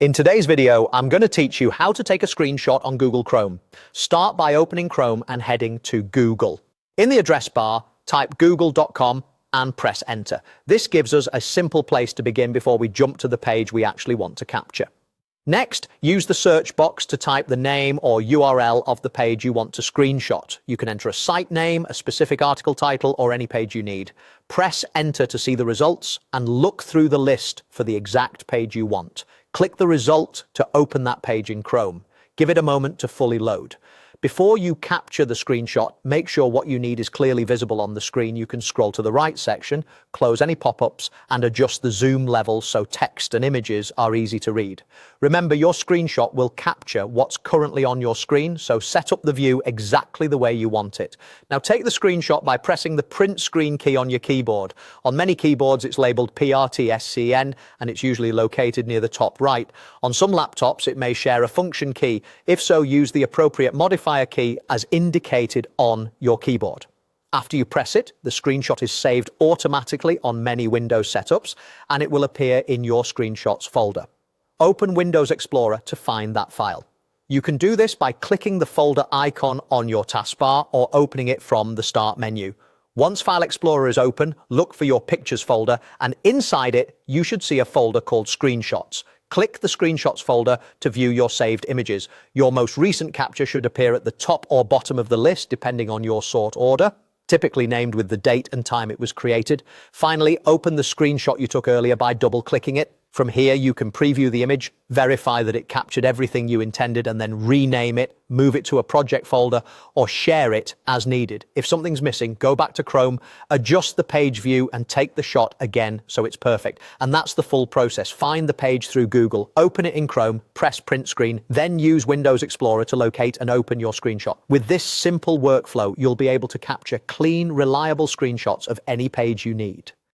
In today's video, I'm going to teach you how to take a screenshot on Google Chrome. Start by opening Chrome and heading to Google. In the address bar, type google.com and press enter. This gives us a simple place to begin before we jump to the page we actually want to capture. Next, use the search box to type the name or URL of the page you want to screenshot. You can enter a site name, a specific article title, or any page you need. Press enter to see the results and look through the list for the exact page you want. Click the result to open that page in Chrome. Give it a moment to fully load. Before you capture the screenshot, make sure what you need is clearly visible on the screen. You can scroll to the right section, close any pop-ups, and adjust the zoom level so text and images are easy to read. Remember, your screenshot will capture what's currently on your screen, so set up the view exactly the way you want it. Now take the screenshot by pressing the print screen key on your keyboard. On many keyboards, it's labeled PRTSCN, and it's usually located near the top right. On some laptops, it may share a function key. If so, use the appropriate modifier key as indicated on your keyboard. After you press it, the screenshot is saved automatically on many Windows setups, and it will appear in your screenshots folder. Open Windows Explorer to find that file. You can do this by clicking the folder icon on your taskbar or opening it from the Start menu. Once File Explorer is open, look for your Pictures folder, and inside it, you should see a folder called Screenshots. Click the Screenshots folder to view your saved images. Your most recent capture should appear at the top or bottom of the list, depending on your sort order, typically named with the date and time it was created. Finally, open the screenshot you took earlier by double-clicking it. From here, you can preview the image, verify that it captured everything you intended, and then rename it, move it to a project folder, or share it as needed. If something's missing, go back to Chrome, adjust the page view, and take the shot again so it's perfect. And that's the full process. Find the page through Google, open it in Chrome, press print screen, then use Windows Explorer to locate and open your screenshot. With this simple workflow, you'll be able to capture clean, reliable screenshots of any page you need.